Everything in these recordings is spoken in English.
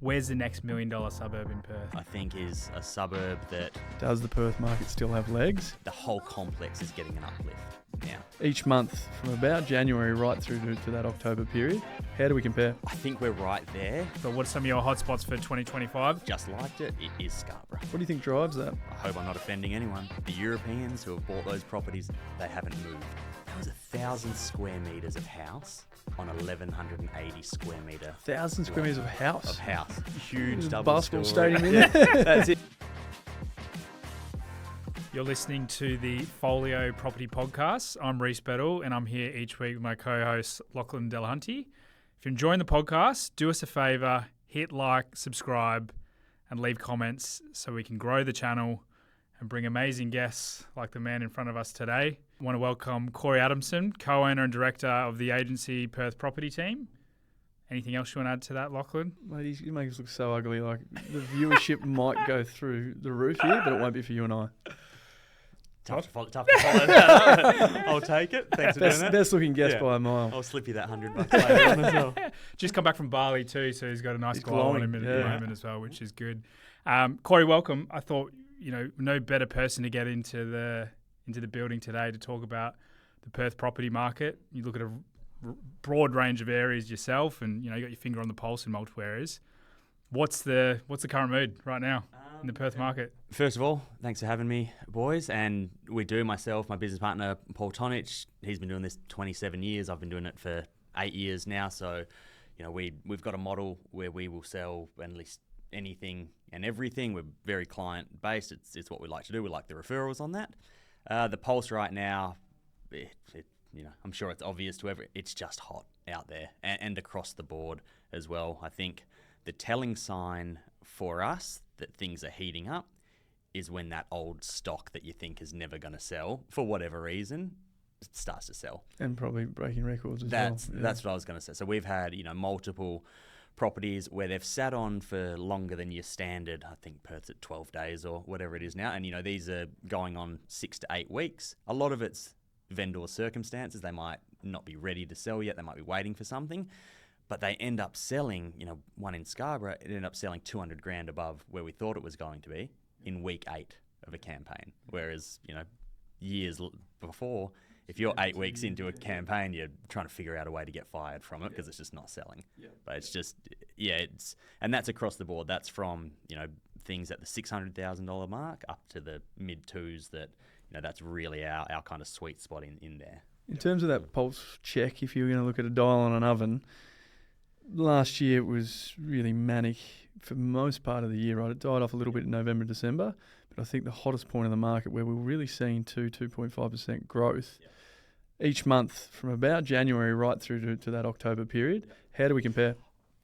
Where's the next $1 million suburb in Perth? I think is a suburb that Does the Perth market still have legs? the whole complex is getting an uplift now. Each month from about January right through to that October period, how do we compare? I think we're right there. But what are some of your hotspots for 2025? Just liked it. It is Scarborough. What do you think drives that? I hope I'm not offending anyone. The Europeans who have bought those properties, they haven't moved. There was 1,000 square metres of house on 1,180 square metre 1,000 square metres of house. Huge There's a double basketball story. stadium in there. That's it. You're listening to the Follio Property Podcast. I'm Reece Bettle, and I'm here each week with my co-host Lachlan and Reece. If you're enjoying the podcast, do us a favour, hit like, subscribe, and leave comments so we can grow the channel and bring amazing guests like the man in front of us today. I want to welcome Corey Adamson, co-owner and director of the agency Perth Property Team. Anything else you want to add to that, Lachlan? Mate, you make us look so ugly. Like the viewership might go through the roof here, but it won't be for you and I. Tough to follow that. I'll take it. Thanks for doing that. Best looking guest by a mile. I'll slip you that $100 later on as well. Just come back from Bali too, so he's got a nice He's glow on glowing, him at yeah. the moment as well, which is good. Corey, welcome. I thought, no better person to get into the building today to talk about the Perth property market. You look at a broad range of areas yourself, and you got your finger on the pulse in multiple areas. What's the current mood right now in the Perth market? First of all, thanks for having me, boys. And we do, myself, my business partner, Paul Tonich, he's been doing this 27 years. I've been doing it for 8 years now. So, we've got a model where we will sell and list anything and everything. We're very client-based. It's what we like to do. We like the referrals on that. The pulse right now, I'm sure it's obvious to everyone. It's just hot out there and across the board as well. I think the telling sign for us that things are heating up is when that old stock that you think is never going to sell for whatever reason starts to sell. And probably breaking records as well. That's what I was going to say. So we've had, multiple properties where they've sat on for longer than your standard. I think Perth's at 12 days or whatever it is now. And, these are going on 6 to 8 weeks. A lot of it's vendor circumstances. They might not be ready to sell yet. They might be waiting for something. But they end up selling, one in Scarborough, it ended up selling 200 grand above where we thought it was going to be in week 8 of a campaign. Whereas, years before, if you're 8 weeks into a campaign, you're trying to figure out a way to get fired from it because it's just not selling. Yeah. But it's just, and that's across the board. That's from, things at the $600,000 mark up to the mid twos that, that's really our kind of sweet spot in there. In terms of that pulse check, if you were going to look at a dial on an oven, last year it was really manic for most part of the year, right? It died off a little bit in November, December, but I think the hottest point in the market where we were really seeing 2.5% growth each month from about January right through to that October period. How do we compare?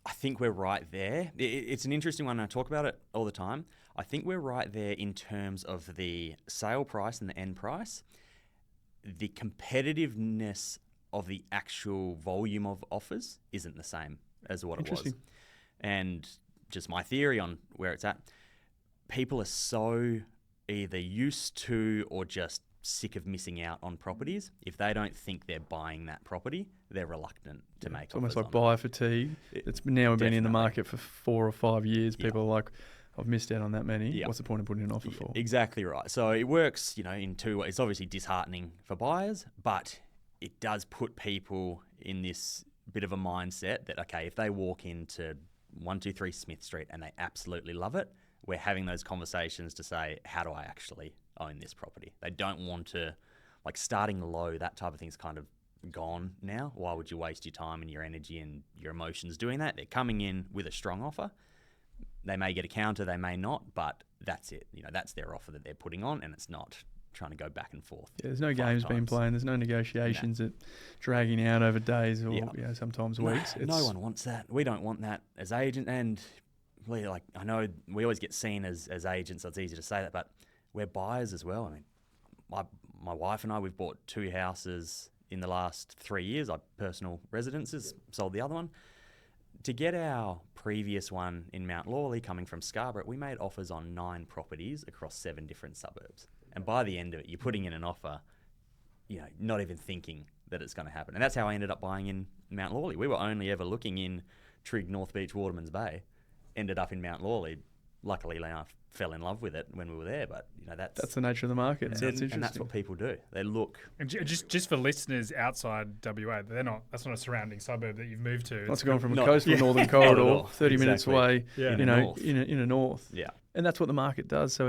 I think we're right there. It's an interesting one. I talk about it all the time. I think we're right there in terms of the sale price and the end price. The competitiveness of the actual volume of offers isn't the same as what it was. And just my theory on where it's at, people are so either used to or just sick of missing out on properties. If they don't think they're buying that property, they're reluctant to make offers. It's almost like buyer fatigue. It's now been in the market for 4 or 5 years. People are like, I've missed out on that many. Yeah. What's the point of putting an offer for? Exactly right. So it works, in two ways. It's obviously disheartening for buyers, but it does put people in this bit of a mindset that, okay, if they walk into 123 Smith Street and they absolutely love it, we're having those conversations to say, how do I actually own this property? They don't want to, starting low, that type of thing's kind of gone now. Why would you waste your time and your energy and your emotions doing that? They're coming in with a strong offer. They may get a counter, they may not, but that's it. That's their offer that they're putting on, and it's not trying to go back and forth. Yeah, there's no games being played. There's no negotiations that dragging out over days or sometimes weeks. No one wants that. We don't want that as agents, and I know we always get seen as agents, so it's easy to say that, but we're buyers as well. I mean, my wife and I, we've bought 2 houses in the last 3 years. Our personal residences, sold the other one. To get our previous one in Mount Lawley coming from Scarborough, we made offers on 9 properties across 7 different suburbs. And by the end of it, you're putting in an offer, not even thinking that it's going to happen. And that's how I ended up buying in Mount Lawley. We were only ever looking in Trigg, North Beach, Waterman's Bay. ended up in Mount Lawley. Luckily, I fell in love with it when we were there, but that's the nature of the market. So it's interesting. And that's what people do. They look. And just for listeners outside WA, that's not a surrounding suburb that you've moved to. It's gone from a coastal northern corridor, 30 minutes away, in a north. Yeah. And that's what the market does. So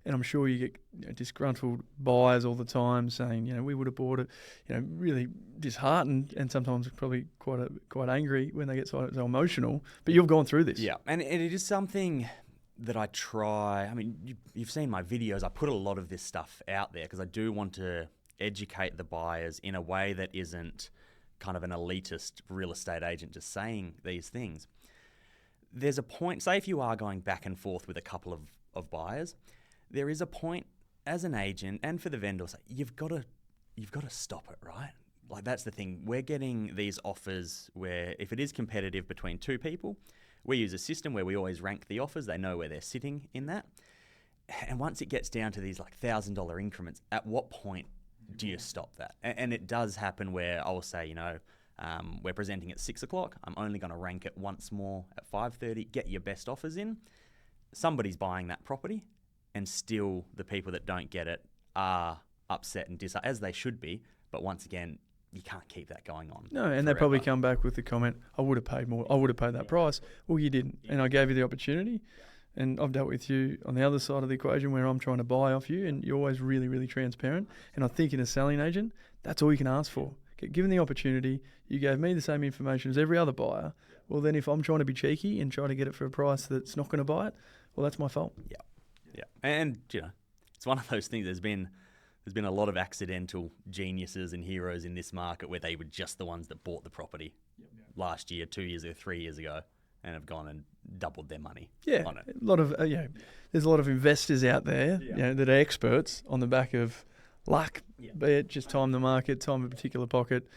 and I'm sure you get disgruntled buyers all the time saying, we would have bought it, really disheartened and sometimes probably quite angry when they get so emotional. But you've gone through this. Yeah, and it is something that I try. I mean, you've seen my videos. I put a lot of this stuff out there because I do want to educate the buyers in a way that isn't kind of an elitist real estate agent just saying these things. There's a point, say if you are going back and forth with a couple of buyers, there is a point as an agent and for the vendors, you've got to stop it, right? Like that's the thing. We're getting these offers where if it is competitive between two people, we use a system where we always rank the offers. They know where they're sitting in that. And once it gets down to these like $1,000 increments, at what point do you stop that? And it does happen where I'll say, we're presenting at 6 o'clock. I'm only going to rank it once more at 5:30. Get your best offers in. Somebody's buying that property, and still the people that don't get it are upset and as they should be. But once again, you can't keep that going on. No, and they probably come back with the comment, I would have paid more. I would have paid that price. Well, you didn't. And I gave you the opportunity. And I've dealt with you on the other side of the equation where I'm trying to buy off you and you're always really, really transparent. And I think in a selling agent, that's all you can ask for. Get given the opportunity, you gave me the same information as every other buyer. Well, then if I'm trying to be cheeky and try to get it for a price that's not going to buy it, well, that's my fault. Yeah. And, it's one of those things. There's been a lot of accidental geniuses and heroes in this market where they were just the ones that bought the property last year, 2 years ago, 3 years ago, and have gone and doubled their money on it. A lot of there's a lot of investors out there that are experts on the back of luck, be it just time the market, time a particular pocket.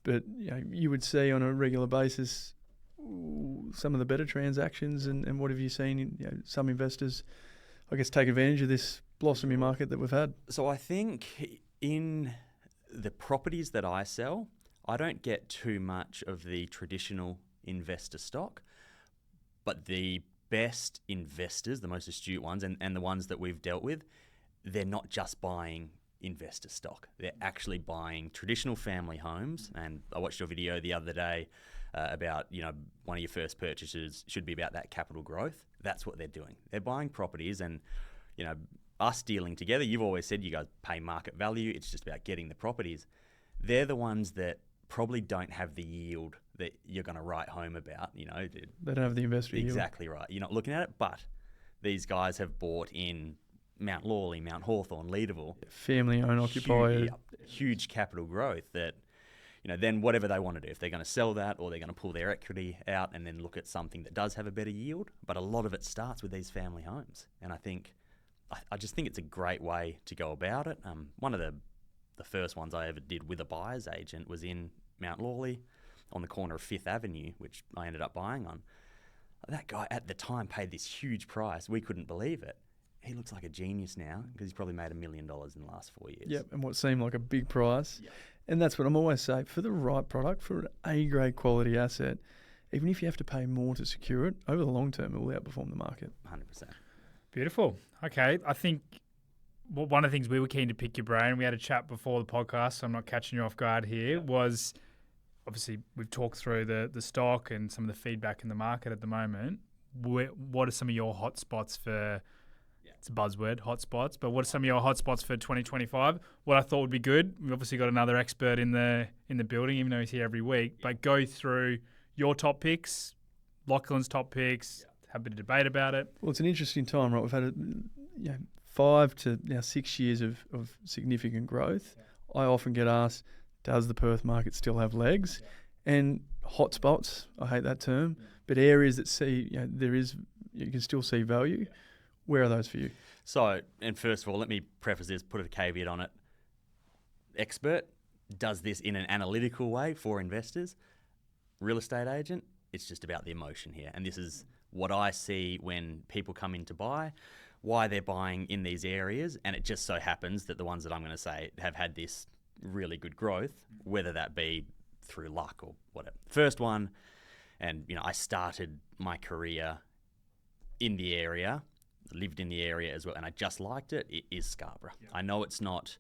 But you would see on a regular basis some of the better transactions, and what have you seen? Some investors, I guess, take advantage of this blossoming market that we've had. So I think in the properties that I sell, I don't get too much of the traditional investor stock, but the best investors, the most astute ones, and the ones that we've dealt with, they're not just buying investor stock. They're actually buying traditional family homes. And I watched your video the other day about, one of your first purchases should be about that capital growth. That's what they're doing. They're buying properties and, us dealing together, you've always said you guys pay market value. It's just about getting the properties. They're the ones that probably don't have the yield that you're going to write home about. They don't have the investor yield. Exactly right. You're not looking at it, but these guys have bought in Mount Lawley, Mount Hawthorn, Leederville. Family-owned, occupied. Huge capital growth that, then whatever they want to do, if they're going to sell that or they're going to pull their equity out and then look at something that does have a better yield. But a lot of it starts with these family homes. And I just think it's a great way to go about it. One of the first ones I ever did with a buyer's agent was in Mount Lawley on the corner of 5th Avenue, which I ended up buying on. That guy at the time paid this huge price. We couldn't believe it. He looks like a genius now because he's probably made $1 million in the last 4 years. Yep, and what seemed like a big price. Yep. And that's what I'm always saying. For the right product, for an A-grade quality asset, even if you have to pay more to secure it, over the long term, it will outperform the market. 100%. Beautiful. Okay, I think one of the things we were keen to pick your brain, we had a chat before the podcast, so I'm not catching you off guard here, was obviously we've talked through the stock and some of the feedback in the market at the moment. What are some of your hotspots for, it's a buzzword, hotspots, but what are some of your hotspots for 2025? What I thought would be good, we've obviously got another expert in the building, even though he's here every week, but go through your top picks, Lachlan's top picks, have a bit of debate about it. Well, it's an interesting time, right? We've had 5 to now 6 years of significant growth. I often get asked, does the Perth market still have legs? And hotspots, I hate that term, but areas that see, you can still see value. Where are those for you? So, and first of all, let me preface this, put a caveat on it. Expert does this in an analytical way for investors. Real estate agent, it's just about the emotion here. And this is what I see when people come in to buy, why they're buying in these areas. And it just so happens that the ones that I'm going to say have had this really good growth, whether that be through luck or whatever. First one, and I started my career in the area, lived in the area as well, and I just liked it, it is Scarborough. Yeah. I know it's not,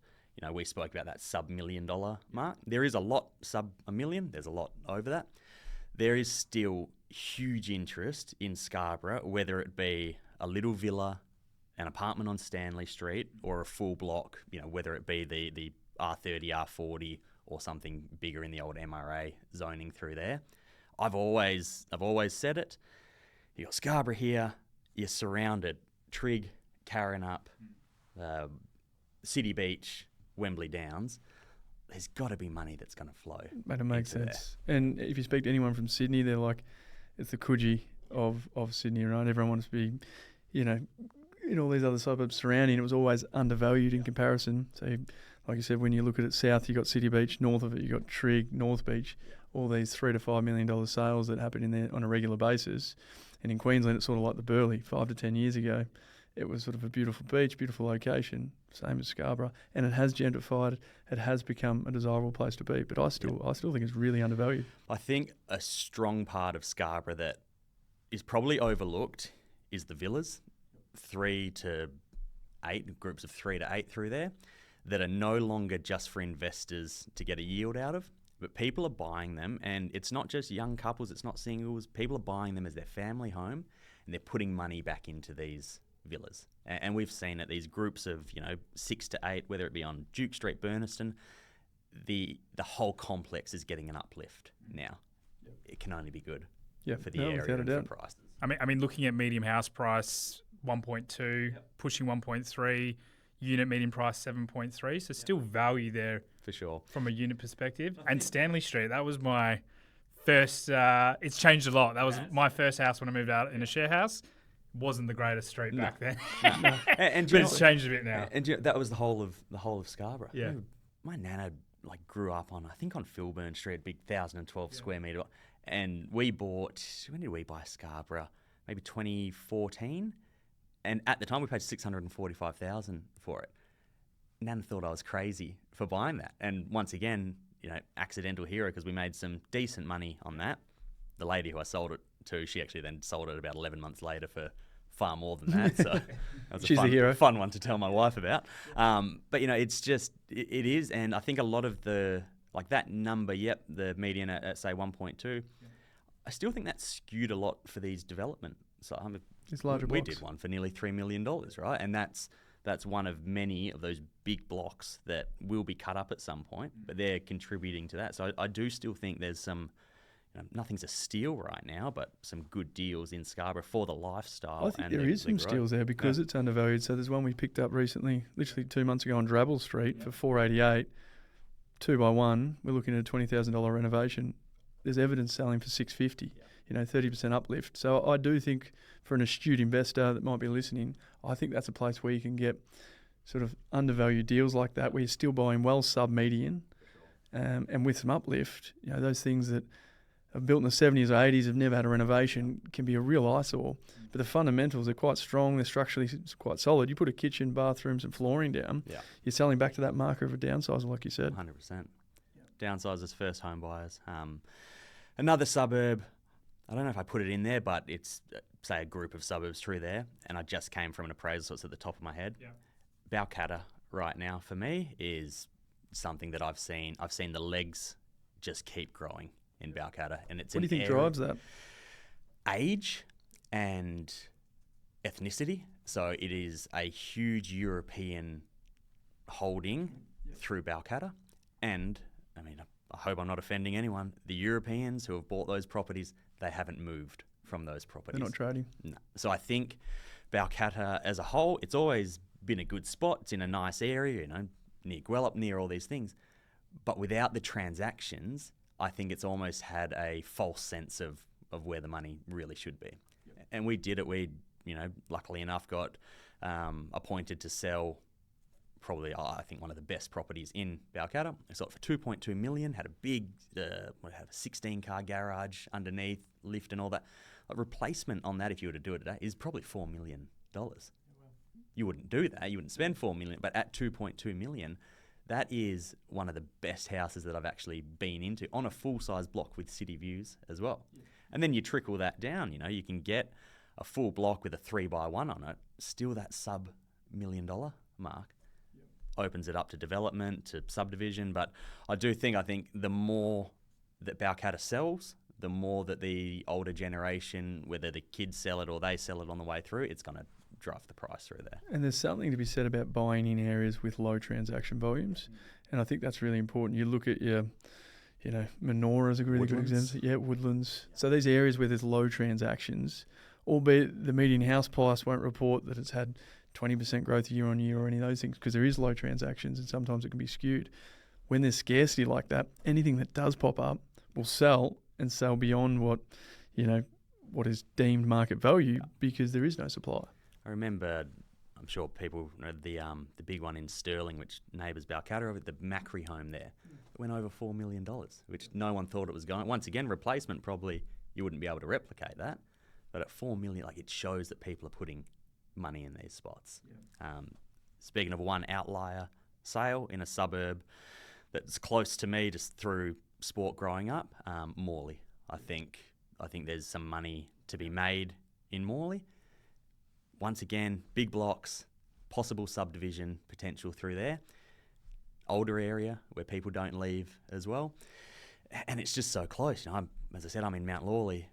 we spoke about that sub $1 million mark. There is a lot sub $1 million. There's a lot over that. There is still huge interest in Scarborough, whether it be a little villa, an apartment on Stanley Street, or a full block, whether it be the R30, R40, or something bigger in the old MRA zoning through there. I've always said it. You got Scarborough here, you're surrounded. Trig, Karrinyup, City Beach, Wembley Downs. There's got to be money that's going to flow. But it makes sense. There. And if you speak to anyone from Sydney, they're like, it's the Coogee of Sydney, right? Everyone wants to be, in all these other suburbs surrounding. It was always undervalued in comparison. So, like you said, when you look at it south, you got City Beach. North of it, you got Trig, North Beach. All these $3 to $5 million sales that happen in there on a regular basis. And in Queensland, it's sort of like the Burleigh 5 to 10 years ago. It was sort of a beautiful beach, beautiful location, same as Scarborough, and it has gentrified. It has become a desirable place to be. But I still think it's really undervalued. I think a strong part of Scarborough that is probably overlooked is the villas, 3 to 8, groups of 3 to 8 through there, that are no longer just for investors to get a yield out of. But people are buying them, and it's not just young couples, it's not singles. People are buying them as their family home, and they're putting money back into these villas. And we've seen it, these groups of, 6 to 8, whether it be on Duke Street, Burniston, the whole complex is getting an uplift now. Yep. It can only be good for the area and for prices. I mean, looking at medium house price, 1.2, pushing 1.3, unit median price 7.3, so still value there. For sure. From a unit perspective. And Stanley Street, that was my first, it's changed a lot. That was my first house when I moved out in a share house. Wasn't the greatest street back then. And but it's changed a bit now. And that was the whole of Scarborough. Yeah. My nana grew up on Filburn Street, big 1,012 square metre. And we bought, when did we buy Scarborough? Maybe 2014. And at the time we paid $645,000 for it. Nana thought I was crazy for buying that. And once again, accidental hero, because we made some decent money on that. The lady who I sold it to, she actually then sold it about 11 months later for far more than that. So that was She's a hero. Fun one to tell my wife about. But, it's just, it is. And I think a lot of the, that number, the median at say 1.2, I still think that's skewed a lot for these development. So it's larger we blocks. did one for nearly $3 million, right? And that's one of many of those big blocks that will be cut up at some point, but they're contributing to that. So I do still think there's some, nothing's a steal right now, but some good deals in Scarborough for the lifestyle. I think there is some steals there because it's undervalued. So there's one we picked up recently, literally 2 months ago on Drabble Street for $488, 2x1. We're looking at a $20,000 renovation. There's evidence selling for $650. 30% uplift. So I do think for an astute investor that might be listening, I think that's a place where you can get sort of undervalued deals like that, where you're still buying well sub-median and with some uplift. Those things that are built in the 70s or 80s have never had a renovation can be a real eyesore. But the fundamentals are quite strong. They're structurally quite solid. You put a kitchen, bathrooms and flooring down, you're selling back to that marker of a downsizer, like you said. 100%. Downsizers, first home buyers. Another suburb, I don't know if I put it in there, but it's, say, a group of suburbs through there, and I just came from an appraisal, so it's at the top of my head. Yeah. Balcatta right now for me is something that I've seen. I've seen the legs just keep growing in Balcatta, and it's. What do you think drives that? Age and ethnicity. So it is a huge European holding through Balcatta, and I mean, I hope I'm not offending anyone. The Europeans who have bought those properties, they haven't moved from those properties. They're not trading. No. So I think Balcatta as a whole, it's always been a good spot. It's in a nice area, near Gwelup, near all these things. But without the transactions, I think it's almost had a false sense of where the money really should be. Yep. And we did it. We, luckily enough, got appointed to sell probably, I think, one of the best properties in Balcatta. I sold it for $2.2 million, had a big, had a 16-car garage underneath, lift and all that. A replacement on that, if you were to do it today, is probably $4 million. You wouldn't do that. You wouldn't spend $4 million, but at $2.2 million, that is one of the best houses that I've actually been into on a full-size block with city views as well. Yeah. And then you trickle that down. You can get a full block with a 3x1 on it, still that sub $1 million mark. Opens it up to development, to subdivision. But I think the more that Balcatta sells, the more that the older generation, whether the kids sell it or they sell it on the way through, it's going to drive the price through there. And there's something to be said about buying in areas with low transaction volumes. And I think that's really important. You look at your, Menorah is a really good example. Yeah, Woodlands. So these areas where there's low transactions, albeit the median house price won't report that it's had 20% growth year on year or any of those things, because there is low transactions and sometimes it can be skewed. When there's scarcity like that, anything that does pop up will sell and sell beyond what is deemed market value because there is no supply. I remember, I'm sure people know the big one in Stirling, which neighbours Balcatta of it, the Macri home there. It went over $4 million, which no one thought it was going. Once again, replacement, probably you wouldn't be able to replicate that. But at $4 million, it shows that people are putting money in these spots. Speaking of one outlier sale in a suburb that's close to me just through sport growing up, Morley. I think there's some money to be made in Morley. Once again, big blocks, possible subdivision potential through there. Older area where people don't leave as well. And it's just so close. As I said, I'm in Mount Lawley.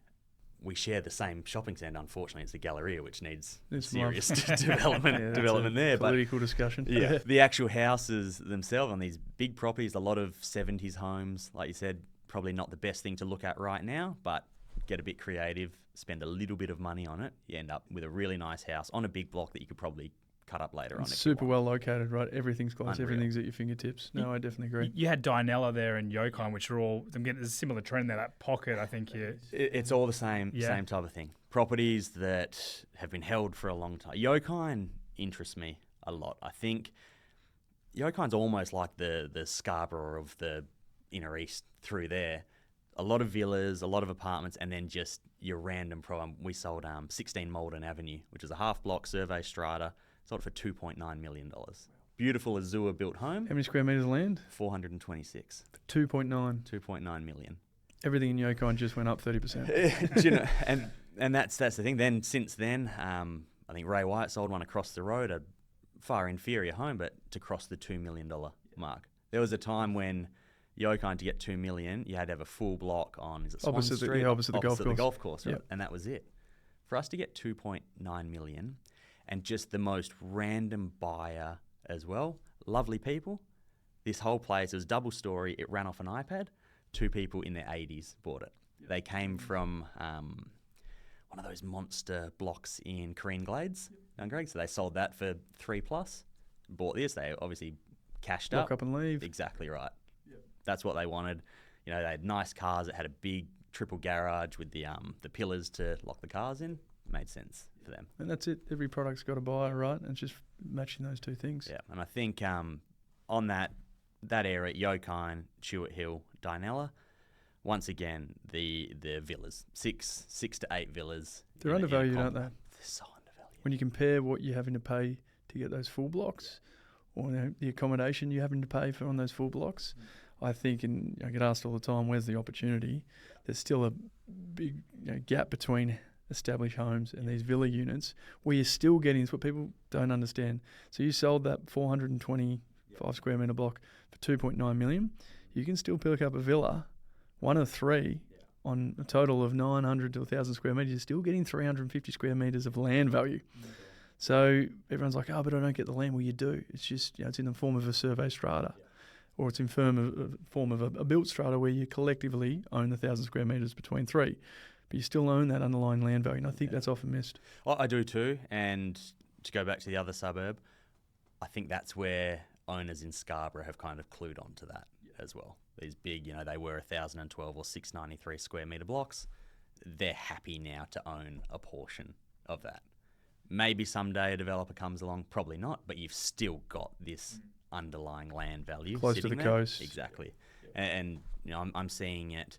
We share the same shopping centre. Unfortunately, it's the Galleria, which needs serious development there. Political discussion. Yeah, the actual houses themselves on these big properties, a lot of 70s homes, like you said, probably not the best thing to look at right now, but get a bit creative, spend a little bit of money on it, you end up with a really nice house on a big block that you could probably cut up later on. Super well located, right? Everything's close. Unreal. Everything's at your fingertips. No, I definitely agree. You had Dinella there and Yokine, which are all, there's a similar trend there, that pocket, I think. It's all the same type of thing. Properties that have been held for a long time. Yokine interests me a lot. I think Yokine's almost like the Scarborough of the inner east through there. A lot of villas, a lot of apartments, and then just your random problem. We sold 16 Malden Avenue, which is a half block survey strata. Sold it for $2.9 million. Beautiful Azure built home. How many square metres of land? 426. For 2.9. 2.9 million. Everything in Yokine just went up 30%. Do you know, and that's the thing. Then since then, I think Ray White sold one across the road, a far inferior home, but to cross the $2 million mark. There was a time when Yokine, to get $2 million, you had to have a full block on Swan Street, opposite the golf course. Right? And that was it. For us to get 2.9 million. And just the most random buyer as well. Lovely people. This whole place, it was double story. It ran off an iPad. 2 people in their 80s bought it. They came from one of those monster blocks in Careen Glades, young Greg. So they sold that for 3+. Bought this. They obviously cashed Lock up and leave. Exactly right. Yep. That's what they wanted. They had nice cars. It had a big triple garage with the pillars to lock the cars in. Made sense for them. And that's it. Every product's got a buyer, right? And it's just matching those two things. Yeah, and I think on that area, Yokine, Chewett Hill, Dinella, once again, the villas, six to 8 villas. They're undervalued, aren't they? They're so undervalued. When you compare what you're having to pay to get those full blocks or the accommodation you're having to pay for on those full blocks, I think, and I get asked all the time, where's the opportunity? There's still a big gap between established homes and these villa units where you're still getting, it's what people don't understand. So you sold that 425 square metre block for 2.9 million. You can still pick up a villa, one of 3, on a total of 900 to 1,000 square metres. You're still getting 350 square metres of land value. So everyone's like, oh, but I don't get the land. Well, you do. It's just, it's in the form of a survey strata. Or it's in form of a built strata where you collectively own 1,000 square metres between 3. But you still own that underlying land value, and I think that's often missed. I do too, and to go back to the other suburb, I think that's where owners in Scarborough have kind of clued on to that as well. These big, they were 1,012 or 693 square metre blocks. They're happy now to own a portion of that. Maybe someday a developer comes along, probably not, but you've still got this underlying land value. Close to the coast. Exactly. And I'm seeing it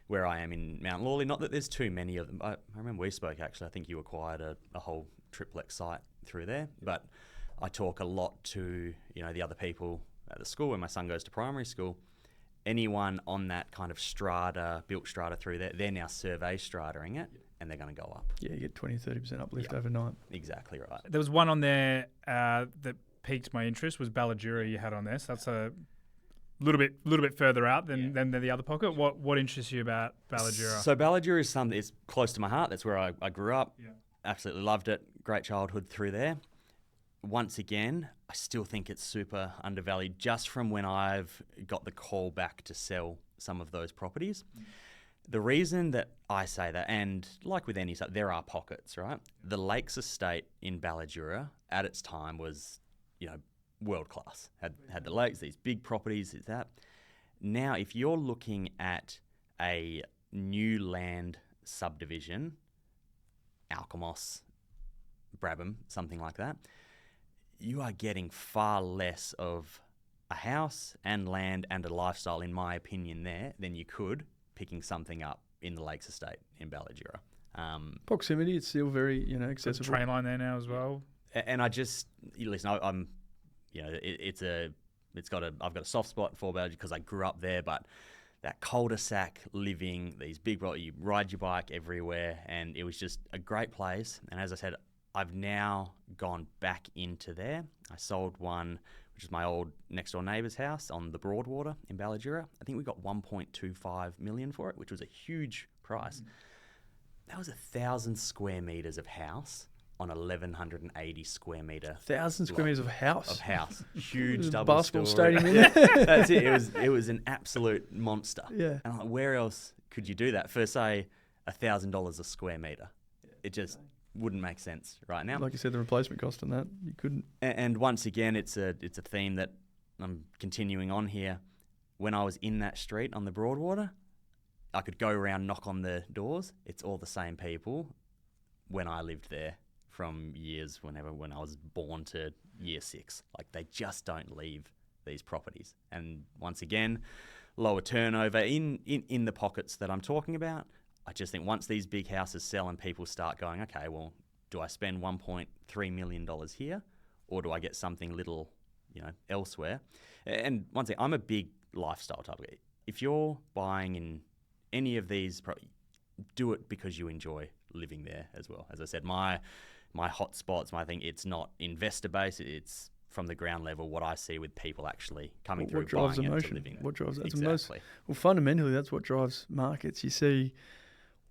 where I am in Mount Lawley. Not that there's too many of them. I remember we spoke, actually. I think you acquired a whole triplex site through there. But I talk a lot to, the other people at the school where my son goes to primary school. Anyone on that kind of strata, built strata through there, they're now survey strataing it. and they're going to go up. Yeah, you get 20-30% uplift overnight. Exactly right. There was one on there that piqued my interest was Ballajura you had on there. So that's a little bit further out than the other pocket. What interests you about Ballajura? So Ballajura is something that's close to my heart. That's where I grew up. Yeah. Absolutely loved it. Great childhood through there. Once again, I still think it's super undervalued just from when I've got the call back to sell some of those properties. The reason that I say that, and like with any, there are pockets, right? The Lakes Estate in Ballajura at its time was, world class. Had the lakes, these big properties, is that. Now, if you're looking at a new land subdivision, Alkimos, Brabham, something like that, you are getting far less of a house and land and a lifestyle, in my opinion, there than you could picking something up in the Lakes Estate in Ballajura. Proximity, it's still very, accessible. Train line there now as well. And I just listen. I'm, I've got a soft spot for Ballajura because I grew up there, but that cul-de-sac living, these big, you ride your bike everywhere, and it was just a great place. And as I said, I've now gone back into there. I sold one, which is my old next door neighbour's house on the Broadwater in Ballajura. I think we got 1.25 million for it, which was a huge price. That was 1,000 square metres of house on 1,180 square metre. 1,000 square metres of house. Huge double basketball story. stadium in there. That's it. It was an absolute monster. Yeah. And I'm like, where else could you do that for, say, $1,000 a square metre? It just wouldn't make sense right now. Like you said, the replacement cost on that, you couldn't. And once again, it's a theme that I'm continuing on here. When I was in that street on the Broadwater, I could go around, knock on the doors. It's all the same people when I lived there from when I was born to year 6. Like, they just don't leave these properties. And once again, lower turnover in the pockets that I'm talking about. I just think once these big houses sell and people start going, okay, well, do I spend $1.3 million here, or do I get something little, elsewhere? And once again, I'm a big lifestyle type of guy. If you're buying in any of these, do it because you enjoy living there as well. As I said, my hotspots, my thing, it's not investor based. It's from the ground level, what I see with people actually coming through, what drives buying emotion? it, living there. What drives that? Exactly. Well, fundamentally, that's what drives markets. You see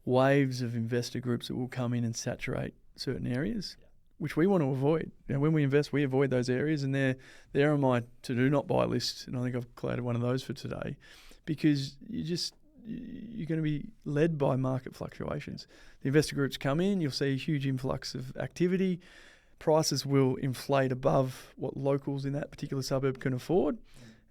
waves of investor groups that will come in and saturate certain areas, which we want to avoid. When we invest, we avoid those areas, and they're on my to-do not buy list. And I think I've collated one of those for today, because you're going to be led by market fluctuations. The investor groups come in, you'll see a huge influx of activity. Prices will inflate above what locals in that particular suburb can afford,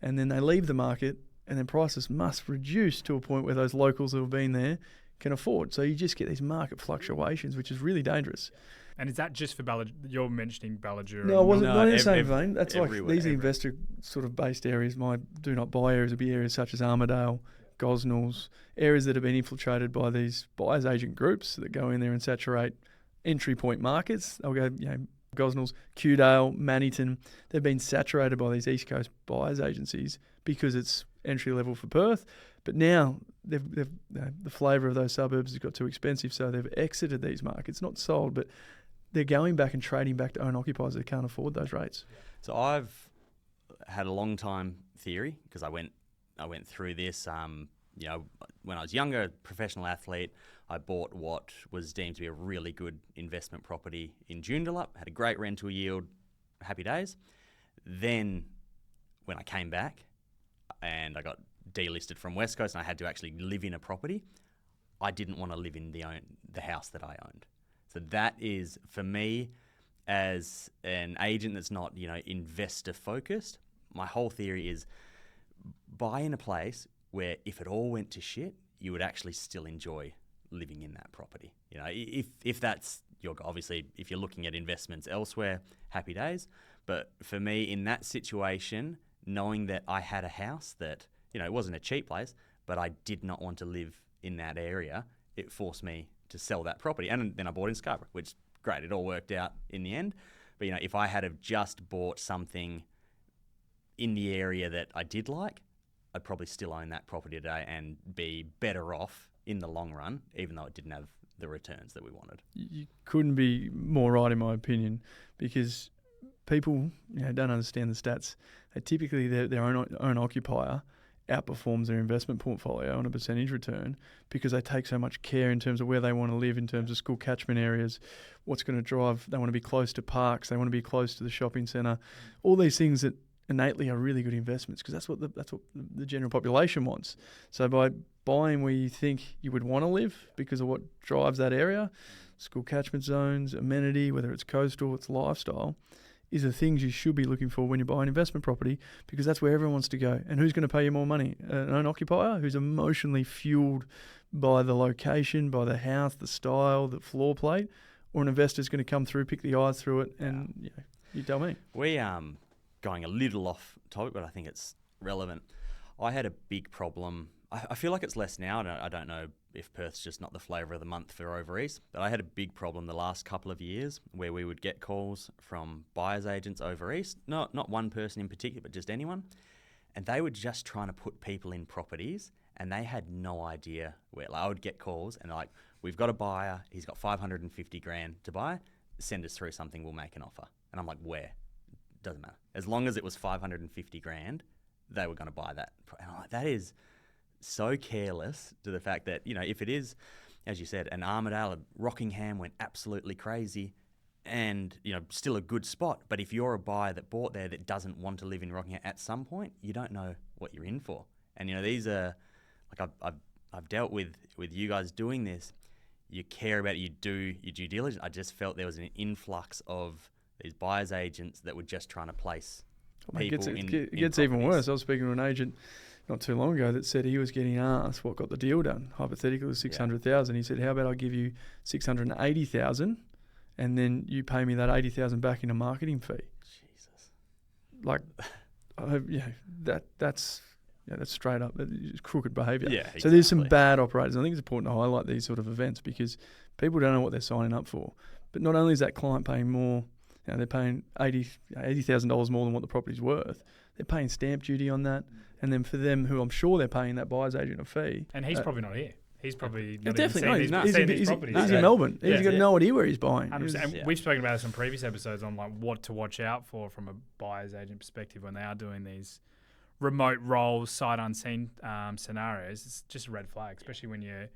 and then they leave the market, and then prices must reduce to a point where those locals who have been there can afford. So you just get these market fluctuations, which is really dangerous. And is that just for Ballajura? You're mentioning Ballajura. No, I wasn't. Not in the same vein. That's like these everywhere. investor sort of based areas. My do not buy areas would be areas such as Armidale, Gosnells, areas that have been infiltrated by these buyers agent groups that go in there and saturate entry point markets. They'll go, Gosnells, Kewdale, Mannington. They've been saturated by these East Coast buyers agencies because it's entry level for Perth. But now the flavour of those suburbs has got too expensive, so they've exited these markets, not sold, but they're going back and trading back to own occupiers that can't afford those rates. So I've had a long time theory, because I went through this. When I was younger, professional athlete, I bought what was deemed to be a really good investment property in Joondalup, had a great rental yield, happy days. Then when I came back and I got delisted from West Coast and I had to actually live in a property, I didn't want to live in the house that I owned. So that is, for me, as an agent that's not, investor focused, my whole theory is buy in a place where if it all went to shit, you would actually still enjoy living in that property. If that's your goal. Obviously, if you're looking at investments elsewhere, happy days. But for me, in that situation, knowing that I had a house that, it wasn't a cheap place, but I did not want to live in that area, it forced me to sell that property. And then I bought in Scarborough, which, great, it all worked out in the end. But, if I had have just bought something in the area that I did like, I'd probably still own that property today and be better off in the long run, even though it didn't have the returns that we wanted. You couldn't be more right in my opinion, because people don't understand the stats. They typically, their own occupier outperforms their investment portfolio on a percentage return because they take so much care in terms of where they want to live, in terms of school catchment areas, what's going to drive. They want to be close to parks, they want to be close to the shopping centre, all these things that innately are really good investments, because that's what the general population wants. So by buying where you think you would want to live because of what drives that area, school catchment zones, amenity, whether it's coastal, it's lifestyle, is the things you should be looking for when you buy an investment property, because that's where everyone wants to go. And who's going to pay you more money? An own occupier who's emotionally fueled by the location, by the house, the style, the floor plate, or an investor's going to come through, pick the eyes through it, and you tell me. We going a little off topic, but I think it's relevant. I had a big problem. I feel like it's less now. I don't know if Perth's just not the flavour of the month for over east, but I had a big problem the last couple of years where we would get calls from buyers agents over east, not one person in particular, but just anyone, and they were just trying to put people in properties, and they had no idea where. Like, I would get calls and they're like, we've got a buyer, he's got 550 grand to buy, send us through something, we'll make an offer. And I'm like, where? Doesn't matter. As long as it was 550 grand, they were going to buy that. And I'm like, that is so careless to the fact that, if it is, as you said, an Armidale, Rockingham went absolutely crazy and, still a good spot. But if you're a buyer that bought there that doesn't want to live in Rockingham at some point, you don't know what you're in for. And, these are, like, I've dealt with you guys doing this. You care about it, you do your due diligence. I just felt there was an influx of these buyers agents that were just trying to place people in It gets even worse. I was speaking to an agent not too long ago that said he was getting asked what got the deal done. Hypothetically, it was 600,000. He said, how about I give you 680,000 and then you pay me that 80,000 back in a marketing fee? Jesus. Like, that's straight up crooked behaviour. Yeah, exactly. So there's some bad operators. I think it's important to highlight these sort of events because people don't know what they're signing up for. But not only is that client paying more, they're paying $80,000 more than what the property's worth. They're paying stamp duty on that. And then for them, who I'm sure they're paying that buyer's agent a fee. And he's probably not here. He's probably not definitely even not. seen these properties. He's in Melbourne. He's got no idea where he's buying. We've spoken about this on previous episodes on like what to watch out for from a buyer's agent perspective when they are doing these remote roles, sight unseen scenarios. It's just a red flag, especially when you're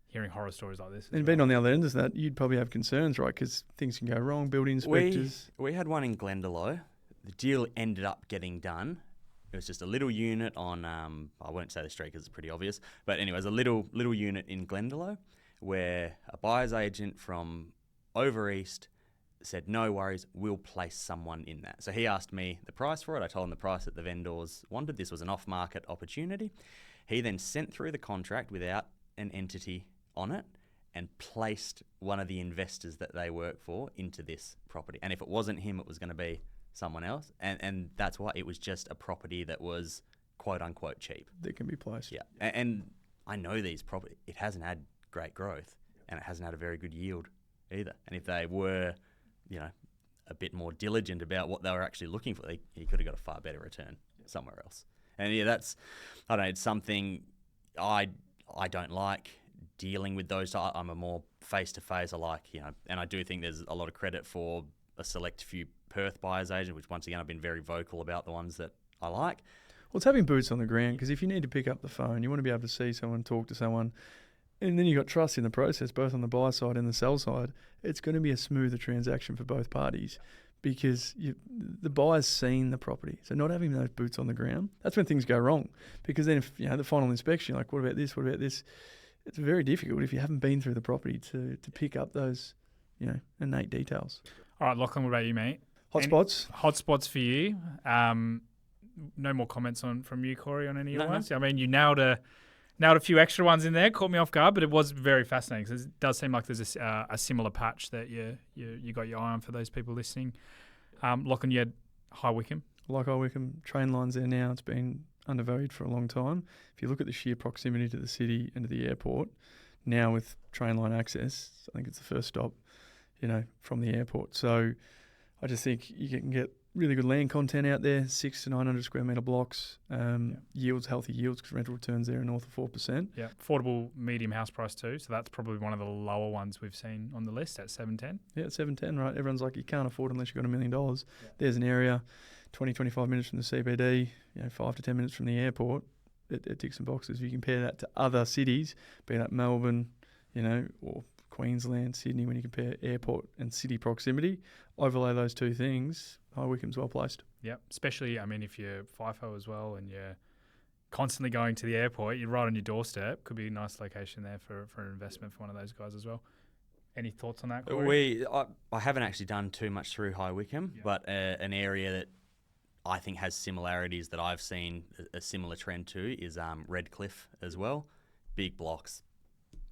hearing horror stories like this. And being on the other end of that, you'd probably have concerns, right? Because things can go wrong, building inspectors. We had one in Glendalough. The deal ended up getting done. It was just a little unit on, I won't say the street because it's pretty obvious, but anyways, a little unit in Glendalough where a buyer's agent from over east said, no worries, we'll place someone in that. So he asked me the price for it. I told him the price that the vendors wanted. This was an off-market opportunity. He then sent through the contract without an entity on it and placed one of the investors that they work for into this property. And if it wasn't him, it was going to be someone else. And that's why it was just a property that was quote unquote cheap. That can be placed. Yeah. And I know these properties, it hasn't had great growth and it hasn't had a very good yield either. And if they were, a bit more diligent about what they were actually looking for, he could have got a far better return somewhere else. And that's, I don't know, it's something I don't like dealing with those. I'm a more face-to-face. I like, and I do think there's a lot of credit for a select few Perth buyers agents, which once again, I've been very vocal about the ones that I like. Well, it's having boots on the ground, because if you need to pick up the phone, you want to be able to see someone, talk to someone, and then you've got trust in the process, both on the buy side and the sell side. It's going to be a smoother transaction for both parties because the buyer's seen the property. So not having those boots on the ground, that's when things go wrong. Because then if, the final inspection, you're like, what about this, what about this? It's very difficult if you haven't been through the property to pick up those, innate details. All right, Lachlan, what about you, mate? Hotspots? Hotspots for you. No more comments from you, Corey, on any of ones? I mean, you nailed a few extra ones in there, caught me off guard, but it was very fascinating because it does seem like there's a similar patch that you got your eye on for those people listening. Lachlan, you had High Wycombe. Like High Wycombe, train lines there now. It's been undervalued for a long time. If you look at the sheer proximity to the city and to the airport, now with train line access, I think it's the first stop, from the airport. So I just think you can get really good land content out there, 600 to 900 square metre blocks, yields, healthy yields, because rental returns there are north of 4%. Yeah, affordable medium house price too. So that's probably one of the lower ones we've seen on the list at 710. Yeah, it's 710, right? Everyone's like, you can't afford unless you've got $1 million. Yeah. There's an area, 20, 25 minutes from the CBD, 5 to 10 minutes from the airport. It ticks some boxes. If you compare that to other cities, be that Melbourne, or Queensland, Sydney, when you compare airport and city proximity, overlay those two things, High Wycombe's well placed. Yeah, especially, if you're FIFO as well and you're constantly going to the airport, you're right on your doorstep. Could be a nice location there for an investment for one of those guys as well. Any thoughts on that, Corey? I haven't actually done too much through High Wycombe, but an area that I think has similarities that I've seen a similar trend to is Redcliffe as well. Big blocks,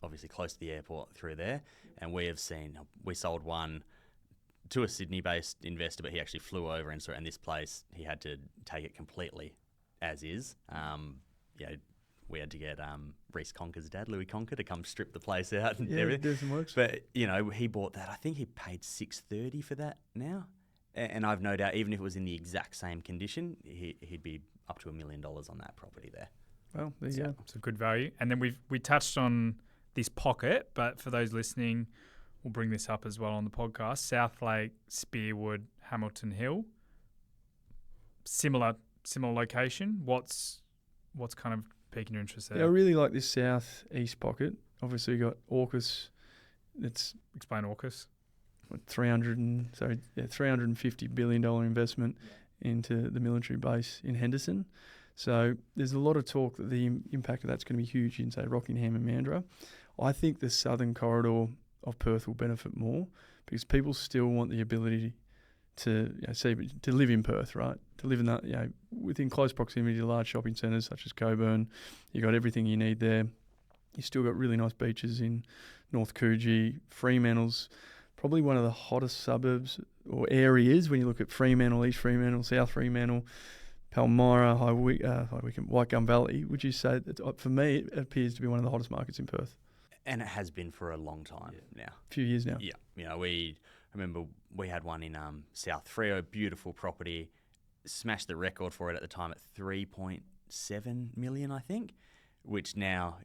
obviously close to the airport through there. And we sold one to a Sydney-based investor, but he actually flew over and this place, he had to take it completely as is. We had to get Reece Conker's dad, Louis Conker, to come strip the place out and everything. Do some works. But, he bought that. I think he paid $630 for that now. And I've no doubt, even if it was in the exact same condition, he'd be up to $1 million on that property there. Well, there you go. It's a good value. And then we touched on this pocket, but for those listening, we'll bring this up as well on the podcast. South Lake, Spearwood, Hamilton Hill. Similar location. What's kind of piquing your interest there? Yeah, I really like this south-east pocket. Obviously, you got AUKUS. Explain AUKUS. $350 billion investment into the military base in Henderson. So there's a lot of talk that the impact of that's going to be huge in, say, Rockingham and Mandurah. I think the southern corridor of Perth will benefit more because people still want the ability to to live in Perth, right? To live in that, within close proximity to large shopping centres such as Coburn. You got everything you need there. You still got really nice beaches in North Coogee. Fremantle's probably one of the hottest suburbs or areas when you look at Fremantle, East Fremantle, South Fremantle, Palmyra, High Wycombe, White Gum Valley. Would you say that, for me, it appears to be one of the hottest markets in Perth? And it has been for a long time now. A few years now. Yeah. I remember we had one in South Freo, beautiful property, smashed the record for it at the time at 3.7 million, I think, which now,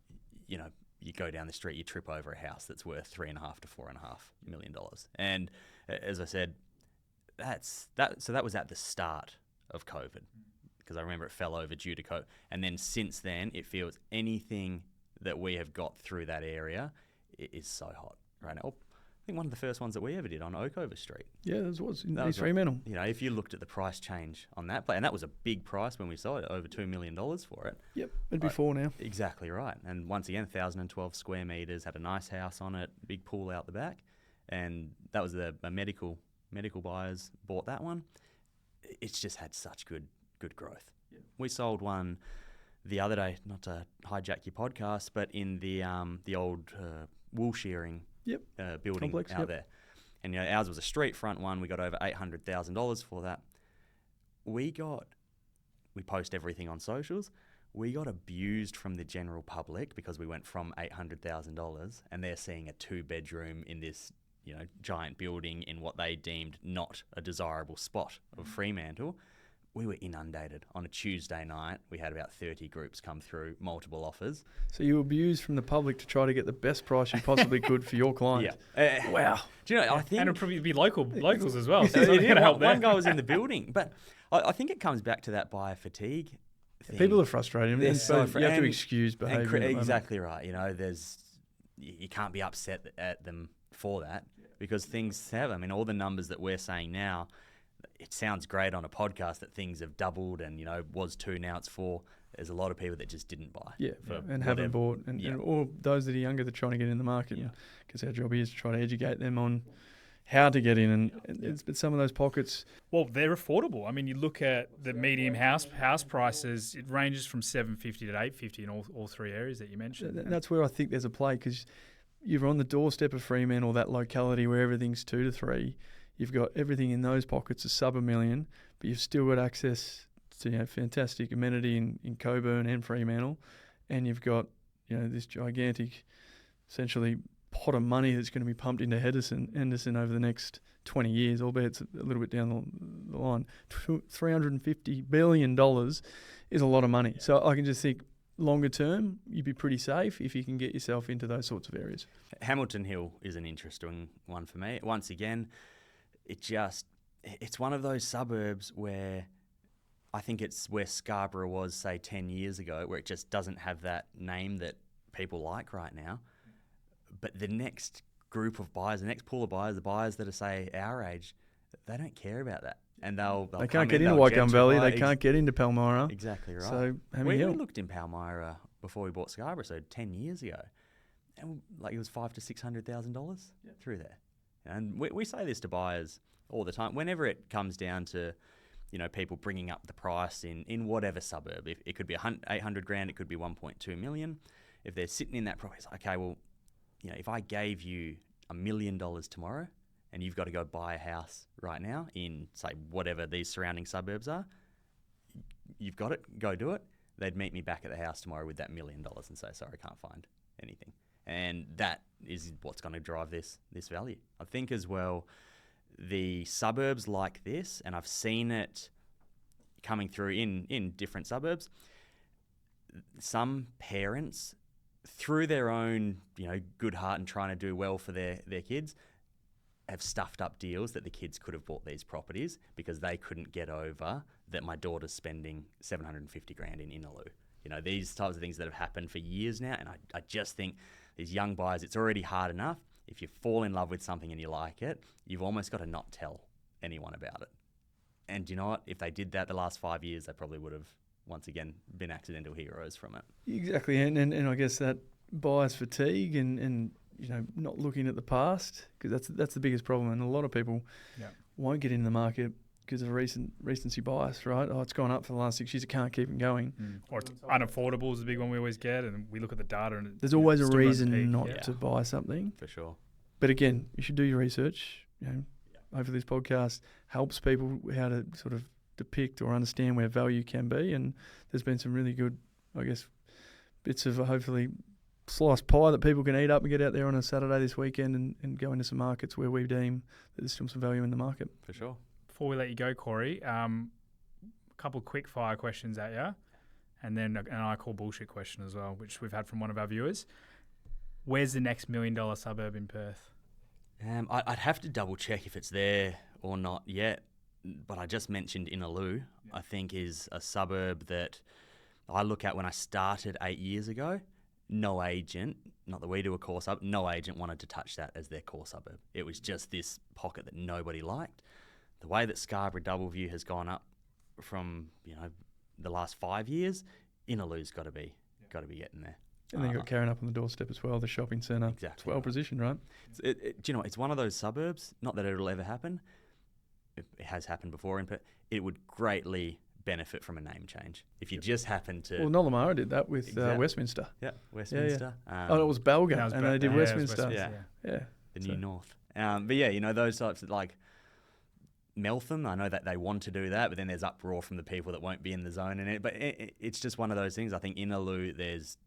you go down the street, you trip over a house that's worth $3.5 to $4.5 million. And as I said, that was at the start of COVID, because I remember it fell over due to COVID. And then since then, it feels anything that we have got through that area is so hot right now. I think one of the first ones that we ever did on Oakover Street. Yeah, that was in East Fremantle. If you looked at the price change on that place, and that was a big price when we saw it, over $2 million for it. Yep, it'd be 4 now. Exactly right. And once again, 1,012 square metres, had a nice house on it, big pool out the back, and that was a medical buyers bought that one. It's just had such good growth. Yep. We sold one the other day, not to hijack your podcast, but in the old wool shearing building complex, out there. And ours was a street front one. We got over $800,000 for that. We post everything on socials. We got abused from the general public because we went from $800,000 and they're seeing a 2-bedroom in this giant building in what they deemed not a desirable spot of Fremantle. We were inundated. On a Tuesday night, we had about 30 groups come through, multiple offers. So you abused from the public to try to get the best price you possibly could for your client. Yeah. Wow. Do you know, I think... And it'll probably be locals as well. So it's going to help there. One guy was in the building. But I think it comes back to that buyer fatigue thing. People are frustrated. They're so you have to excuse behaviour. Exactly right. You can't be upset at them for that because things have... all the numbers that we're saying now... It sounds great on a podcast that things have doubled and, was 2, now it's 4. There's a lot of people that just didn't buy. Yeah, and haven't bought. And or those that are younger that are trying to get in the market. Because our job is to try to educate them on how to get in. But some of those pockets... Well, they're affordable. You look at the medium house prices, it ranges from $750 to $850 in all 3 areas that you mentioned. That's where I think there's a play because you're on the doorstep of Fremantle, that locality where everything's 2 to 3. You've got everything in those pockets is sub $1 million, but you've still got access to fantastic amenity in Coburn and Fremantle, and you've got this gigantic, essentially pot of money that's going to be pumped into Henderson over the next 20 years, albeit it's a little bit down the line. $350 billion is a lot of money. So I can just think longer term, you'd be pretty safe if you can get yourself into those sorts of areas. Hamilton Hill is an interesting one for me. Once again, it's one of those suburbs where I think it's where Scarborough was, say, 10 years ago, where it just doesn't have that name that people like right now. But the next group of buyers, the next pool of buyers, the buyers that are, say, our age, they don't care about that. And they can't get into Whitegum Valley. They can't get into Palmyra. Exactly right. So we looked in Palmyra before we bought Scarborough, so 10 years ago, and it was $500,000 to $600,000 through there. And we say this to buyers all the time. Whenever it comes down to, people bringing up the price in whatever suburb, if it could be $800,000, it could be 1.2 million. If they're sitting in that property, it's like, okay, well, if I gave you $1 million tomorrow, and you've got to go buy a house right now in, say, whatever these surrounding suburbs are, you've got it, go do it. They'd meet me back at the house tomorrow with that $1 million and say, sorry, I can't find anything. And that is what's going to drive this value. I think as well, the suburbs like this, and I've seen it coming through in different suburbs, some parents, through their own good heart and trying to do well for their kids, have stuffed up deals that the kids could have bought these properties because they couldn't get over that my daughter's spending $750,000 in Innaloo. These types of things that have happened for years now, and I just think these young buyers, it's already hard enough. If you fall in love with something and you like it, you've almost got to not tell anyone about it. And you know what? If they did that the last 5 years, they probably would have, once again, been accidental heroes from it. Exactly, and I guess that buyer's fatigue and not looking at the past, because that's the biggest problem. And a lot of people won't get into the market because of recency bias, right? Oh, it's gone up for the last 6 years, it can't keep it going. Or it's unaffordable is the big one we always get, and we look at the data and there's always a reason not to buy something. For sure. But again, you should do your research. Hopefully this podcast helps people how to sort of depict or understand where value can be. And there's been some really good, I guess, bits of hopefully sliced pie that people can eat up and get out there on a Saturday this weekend and go into some markets where we deem that there's still some value in the market. For sure. Before we let you go, Corey, a couple of quick fire questions at you, and then an I call bullshit question as well, which we've had from one of our viewers. Where's the next $1 million suburb in Perth? I'd have to double check if it's there or not yet, but I just mentioned Innaloo, I think is a suburb that I look at when I started 8 years ago. No agent, not that we do a core suburb, no agent wanted to touch that as their core suburb. It was just this pocket that nobody liked. The way that Scarborough Doubleview has gone up from the last 5 years, Innaloo's got to be getting there. And then you got Karen up on the doorstep as well, the shopping centre. Exactly. It's well positioned, right? It's one of those suburbs, not that it'll ever happen. It has happened before, but it would greatly benefit from a name change. If you just happen to... Well, Nollamara did that with Westminster. Yeah, Westminster. Yeah. It was Belga, and they did Westminster. Yeah. The New North. But those types of Meltham, I know that they want to do that, but then there's uproar from the people that won't be in the zone in it. But it's just one of those things. I think Innaloo, there's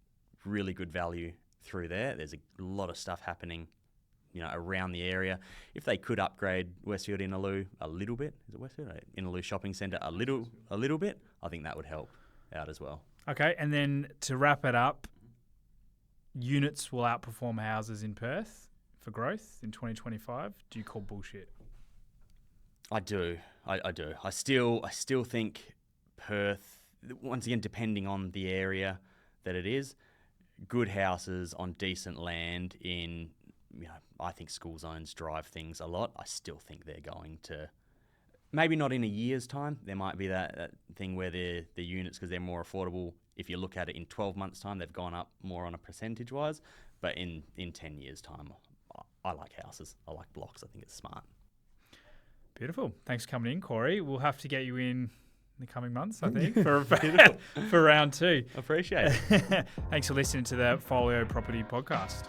really good value through there. There's a lot of stuff happening, around the area. If they could upgrade Westfield Innaloo a little bit, is it Westfield? Innaloo Shopping Centre a little bit, I think that would help out as well. Okay, and then to wrap it up, units will outperform houses in Perth for growth in 2025. Do you call bullshit? I do. I do. I still think Perth, once again, depending on the area that it is, good houses on decent land in, I think school zones drive things a lot. I still think they're going to, maybe not in a year's time. There might be that thing where the units, because they're more affordable, if you look at it in 12 months' time, they've gone up more on a percentage-wise. But in 10 years' time, I like houses. I like blocks. I think it's smart. Beautiful. Thanks for coming in, Corey. We'll have to get you in the coming months, I think, for round 2. Appreciate it. Thanks for listening to the Follio Property Podcast.